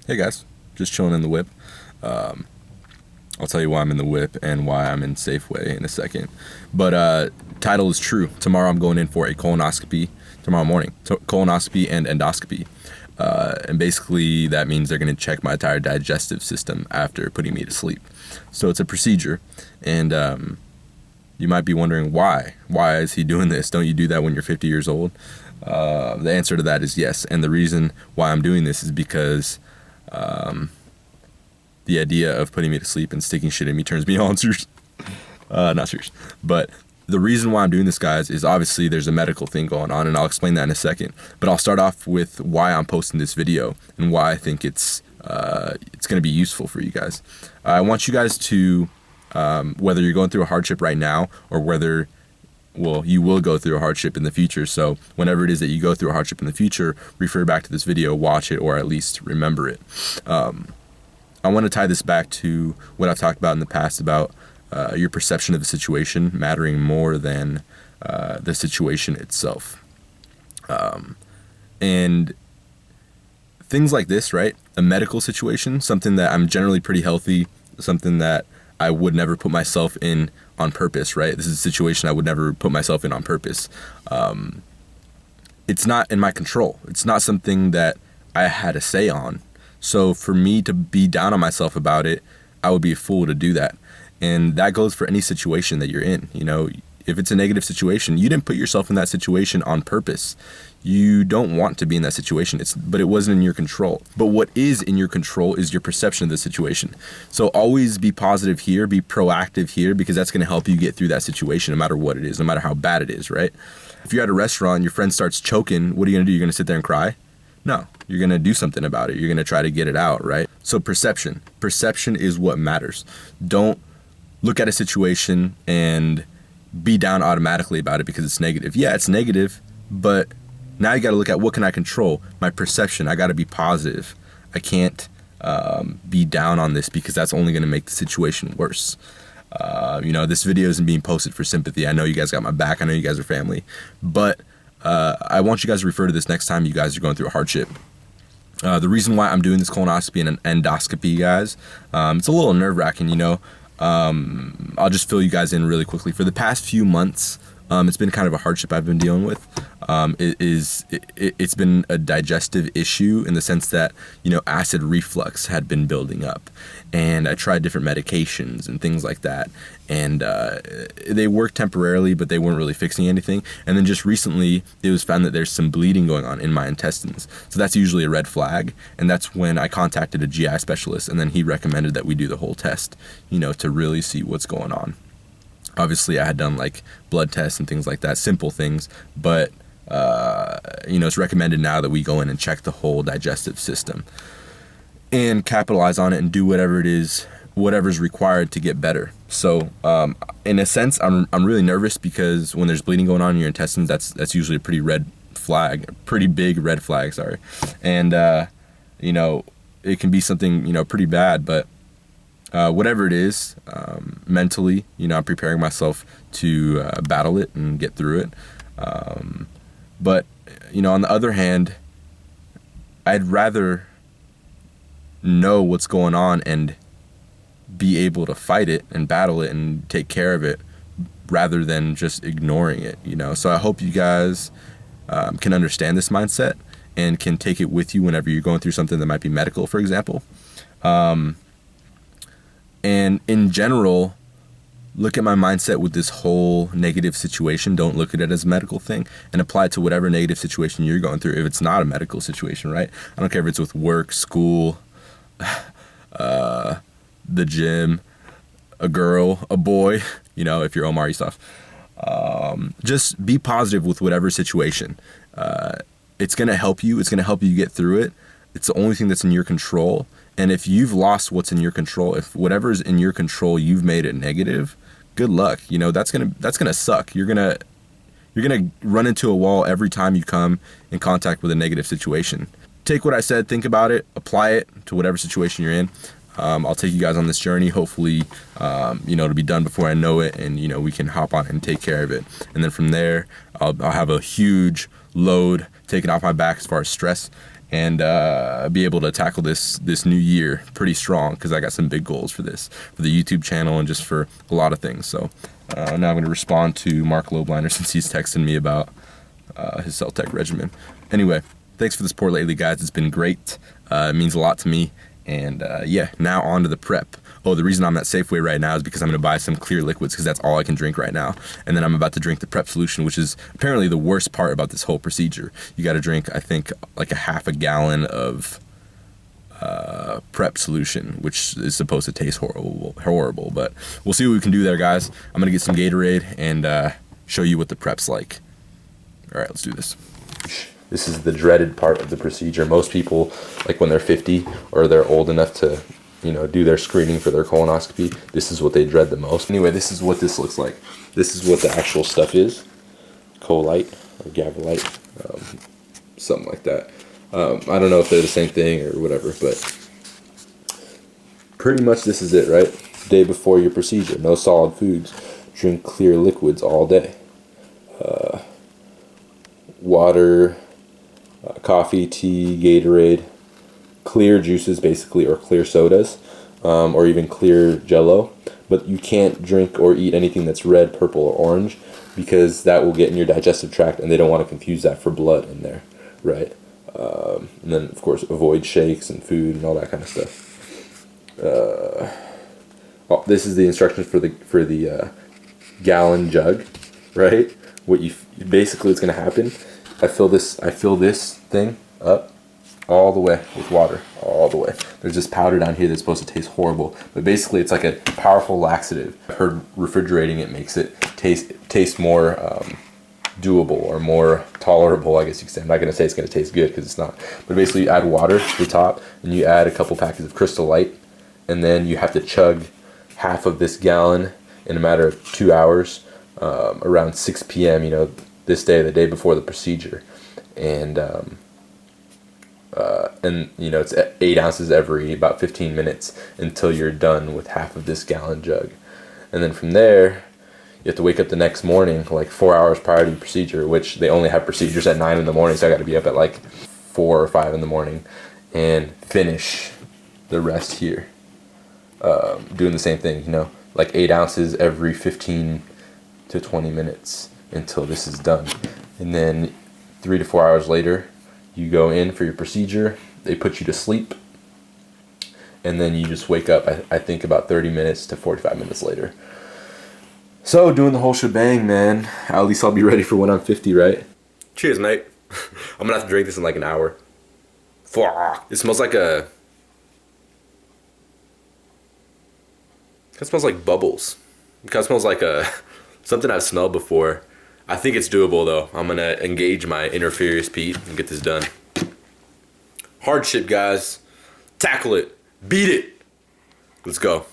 Hey guys, just chilling in the whip. I'll tell you why I'm in the whip and why I'm in Safeway in a second. But title is true. Tomorrow I'm going in for a colonoscopy. Tomorrow morning, colonoscopy and endoscopy. And basically that means they're going to check my entire digestive system after putting me to sleep. So it's a procedure, and you might be wondering why. Why is he doing this? Don't you do that when you're 50 years old? The answer to that is yes. And the reason why I'm doing this is because the idea of putting me to sleep and sticking shit in me turns me on. Serious. Not serious. But the reason why I'm doing this, guys, is obviously there's a medical thing going on, and I'll explain that in a second. But I'll start off with why I'm posting this video and why I think it's going to be useful for you guys. I want you guys to, whether you're going through a hardship right now or whether, well, you will go through a hardship in the future. So whenever it is that you go through a hardship in the future, refer back to this video, watch it, or at least remember it. I want to tie this back to what I've talked about in the past about your perception of the situation mattering more than the situation itself. And things like this, right? A medical situation, something that I'm generally pretty healthy, something that I would never put myself in on purpose, right? This is a situation I would never put myself in on purpose. It's not in my control. It's not something that I had a say on. So for me to be down on myself about it, I would be a fool to do that. And that goes for any situation that you're in. You know, if it's a negative situation, you didn't put yourself in that situation on purpose. You don't want to be in that situation, but it wasn't in your control. But what is in your control is your perception of the situation. So always be positive here, be proactive here, because that's going to help you get through that situation no matter what it is, no matter how bad it is, right? If you're at a restaurant and your friend starts choking, what are you going to do? You're going to sit there and cry? No, you're going to do something about it. You're going to try to get it out, right? So perception is what matters. Don't look at a situation and be down automatically about it because it's negative. Yeah, it's negative, but now you got to look at what can I control? My perception. I got to be positive. I can't be down on this because that's only going to make the situation worse. This video isn't being posted for sympathy. I know you guys got my back. I know you guys are family, but I want you guys to refer to this next time you guys are going through a hardship. The reason why I'm doing this colonoscopy and an endoscopy, guys, it's a little nerve-wracking, I'll just fill you guys in really quickly. For the past few months, it's been kind of a hardship I've been dealing with. It's been a digestive issue in the sense that, acid reflux had been building up. And I tried different medications and things like that. And they worked temporarily, but they weren't really fixing anything. And then just recently, it was found that there's some bleeding going on in my intestines. So that's usually a red flag. And that's when I contacted a GI specialist. And then he recommended that we do the whole test, to really see what's going on. Obviously, I had done like blood tests and things like that, simple things, but it's recommended now that we go in and check the whole digestive system and capitalize on it and do whatever it is, whatever's required to get better. So, in a sense, I'm really nervous because when there's bleeding going on in your intestines, that's usually a pretty big red flag, sorry. And it can be something pretty bad, but whatever it is, mentally, I'm preparing myself to battle it and get through it. But on the other hand, I'd rather know what's going on and be able to fight it and battle it and take care of it rather than just ignoring it, So I hope you guys can understand this mindset and can take it with you whenever you're going through something that might be medical, for example. And in general, look at my mindset with this whole negative situation. Don't look at it as a medical thing and apply it to whatever negative situation you're going through. If it's not a medical situation, right? I don't care if it's with work, school, the gym, a girl, a boy, if you're Omar Yusuf. Just be positive with whatever situation. It's going to help you. It's going to help you get through it. It's the only thing that's in your control. And if you've lost what's in your control, if whatever's in your control, you've made it negative, good luck. That's gonna suck. You're gonna run into a wall every time you come in contact with a negative situation. Take what I said, think about it, apply it to whatever situation you're in. I'll take you guys on this journey. Hopefully, it'll be done before I know it, and we can hop on and take care of it. And then from there, I'll have a huge load taken off my back as far as stress, and be able to tackle this new year pretty strong, because I got some big goals for the YouTube channel and just for a lot of things. So now I'm going to respond to Mark Lobliner since he's texting me about his Celtec regimen. Anyway, thanks for the support lately, guys. It's been great. It means a lot to me. And yeah, now on to the prep. Oh, the reason I'm at Safeway right now is because I'm going to buy some clear liquids, because that's all I can drink right now. And then I'm about to drink the prep solution, which is apparently the worst part about this whole procedure. You got to drink, I think, like a half a gallon of prep solution, which is supposed to taste horrible. But we'll see what we can do there, guys. I'm going to get some Gatorade and show you what the prep's like. All right, let's do this. This is the dreaded part of the procedure. Most people, like when they're 50 or they're old enough to, you know, do their screening for their colonoscopy, this is what they dread the most. Anyway, this is what this looks like. This is what the actual stuff is. Colite or Gavrolite, something like that. I don't know if they're the same thing or whatever, but pretty much this is it, right? Day before your procedure, no solid foods. Drink clear liquids all day. Water, coffee, tea, Gatorade, clear juices basically, or clear sodas, or even clear Jello. But you can't drink or eat anything that's red, purple, or orange, because that will get in your digestive tract, and they don't want to confuse that for blood in there, right? And then of course avoid shakes and food and all that kind of stuff. This is the instructions for the gallon jug, right? What you basically what's gonna happen? I fill this thing up all the way with water, all the way. There's this powder down here that's supposed to taste horrible, but basically it's like a powerful laxative. I've heard refrigerating it makes it taste more doable or more tolerable, I guess you could say. I'm not gonna say it's gonna taste good, because it's not. But basically you add water to the top, and you add a couple packets of Crystal Light, and then you have to chug half of this gallon in a matter of 2 hours, around 6 p.m., you know, this day, the day before the procedure. And you know, it's 8 ounces every about 15 minutes until you're done with half of this gallon jug. And then from there, you have to wake up the next morning, like 4 hours prior to the procedure, which they only have procedures at 9 in the morning, so I got to be up at like 4 or 5 in the morning, and finish the rest here. Doing the same thing, you know, like 8 ounces every 15 to 20 minutes until this is done. And then 3 to 4 hours later, you go in for your procedure. They put you to sleep, and then you just wake up, I think about 30 minutes to 45 minutes later. So doing the whole shebang, man. At least I'll be ready for when I'm 50, right? Cheers, mate. I'm gonna have to drink this in like an hour. It smells like it smells like bubbles. It kind of smells like something I've smelled before. I think it's doable though. I'm gonna engage my inner Furious Pete and get this done. Hardship, guys. Tackle it. Beat it. Let's go.